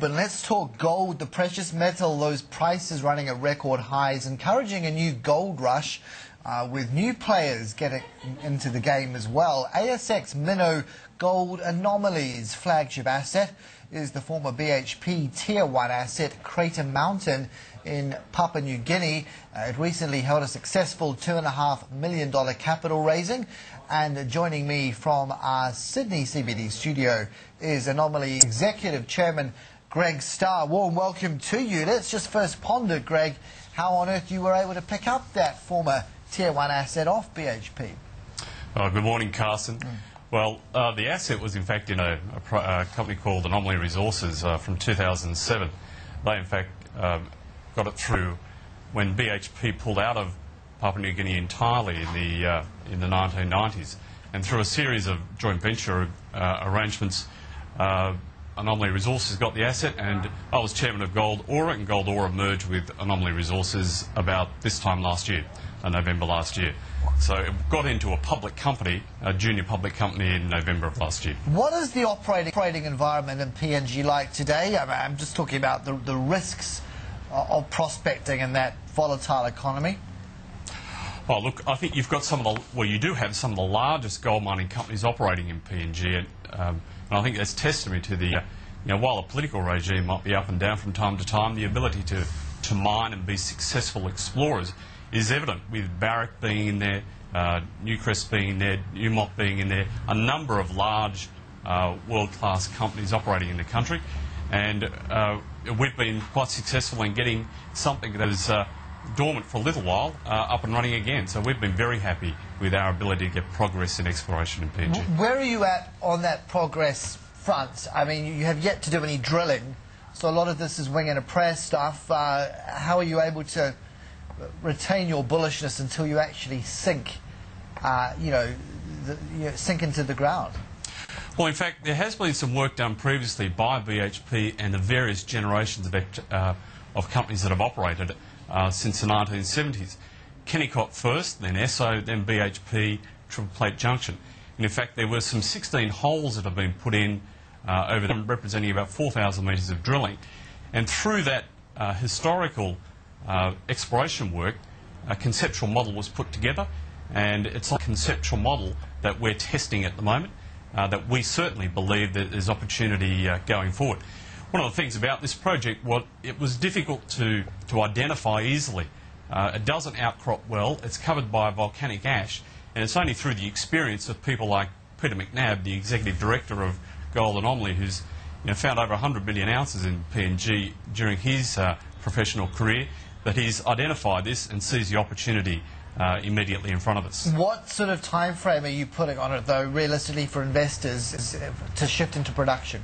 But let's talk gold, the precious metal, those prices running at record highs, encouraging a new gold rush with new players getting into the game as well. ASX Minnow Gold Anomalies flagship asset is the former BHP Tier 1 asset, Crater Mountain in Papua New Guinea. It recently held a successful $2.5 million capital raising. And joining me from our Sydney CBD studio is Anomaly Executive Chairman Greg Starr. Warm welcome to you. Let's just first ponder, Greg, how on earth you were able to pick up that former Tier 1 asset off BHP. Good morning, Carson. Well, the asset was in fact in a company called Anomaly Resources from 2007. They in fact got it through when BHP pulled out of Papua New Guinea entirely in the 1990s, and through a series of joint venture arrangements, Anomaly Resources got the asset, and I was chairman of Gold Aura, and Gold Aura merged with Anomaly Resources about this time last year, November last year. So it got into a public company, a junior public company, in November of last year. What is the operating environment in PNG like today? I'm just talking about the risks of prospecting in that volatile economy. Oh, look, I think you've got you do have some of the largest gold mining companies operating in PNG, and I think that's testimony to the, while the political regime might be up and down from time to time, the ability to mine and be successful explorers is evident, with Barrick being in there, Newcrest being in there, Newmont being in there, a number of large world-class companies operating in the country, and we've been quite successful in getting something that is dormant for a little while up and running again. So we've been very happy with our ability to get progress in exploration in PNG. Where are you at on that progress front? I mean, you have yet to do any drilling, so a lot of this is wing and a prayer stuff. How are you able to retain your bullishness until you actually sink, sink into the ground? Well, in fact, there has been some work done previously by BHP and the various generations of companies that have operated since the 1970s. Kennecott first, then Esso, then BHP, Triple Plate Junction. And in fact, there were some 16 holes that have been put in over them, representing about 4,000 metres of drilling. And through that historical exploration work, a conceptual model was put together, and it's a conceptual model that we're testing at the moment, that we certainly believe that there's opportunity going forward. One of the things about this project, it was difficult to identify easily. It doesn't outcrop well, it's covered by volcanic ash, and it's only through the experience of people like Peter McNabb, the Executive Director of Gold Anomaly, who's found over 100 million ounces in PNG during his professional career, that he's identified this and sees the opportunity immediately in front of us. What sort of time frame are you putting on it, though, realistically for investors to shift into production?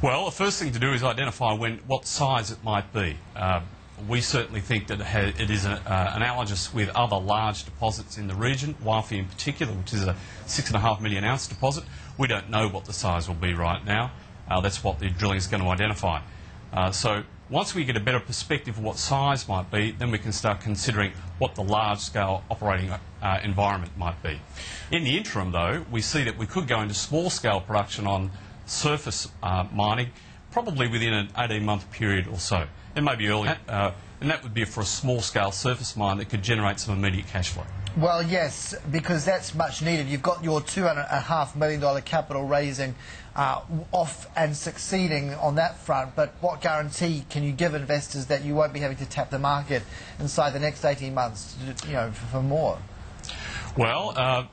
Well, the first thing to do is identify what size it might be. We certainly think that it is analogous with other large deposits in the region, Wafi in particular, which is a 6.5 million ounce deposit. We don't know what the size will be right now. That's what the drilling is going to identify. So once we get a better perspective of what size might be, then we can start considering what the large-scale operating environment might be. In the interim, though, we see that we could go into small-scale production on surface mining, probably within an 18-month period or so. It may be earlier, and that would be for a small-scale surface mine that could generate some immediate cash flow. Well, yes, because that's much needed. You've got your $2.5 million capital raising off and succeeding on that front, but what guarantee can you give investors that you won't be having to tap the market inside the next 18 months, for more? Well,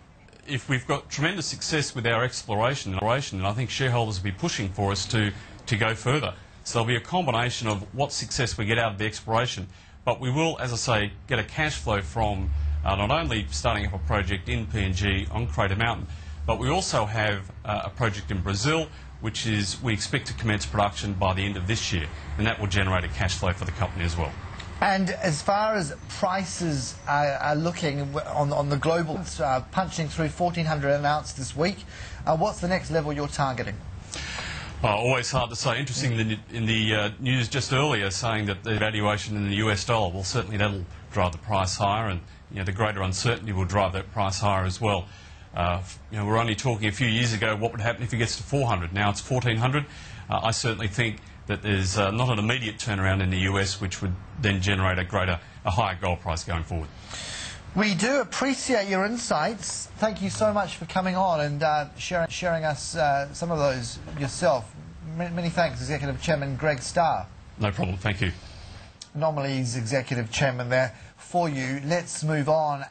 if we've got tremendous success with our exploration, and I think shareholders will be pushing for us to go further. So there'll be a combination of what success we get out of the exploration, but we will, as I say, get a cash flow from not only starting up a project in PNG on Crater Mountain, but we also have a project in Brazil, which we expect to commence production by the end of this year, and that will generate a cash flow for the company as well. And as far as prices are looking on the global, punching through 1,400 an ounce this week, what's the next level you're targeting? Always hard to say. Interesting in the news just earlier saying that the valuation in the US dollar, well, certainly that'll drive the price higher, and the greater uncertainty will drive that price higher as well. We're only talking a few years ago what would happen if it gets to 400. Now it's 1,400. I certainly think that there's not an immediate turnaround in the US which would then generate a higher gold price going forward. We do appreciate your insights. Thank you so much for coming on and sharing us some of those yourself. Many thanks, Executive Chairman Greg Starr. No problem, thank you. Anomalies Executive Chairman there for you. Let's move on.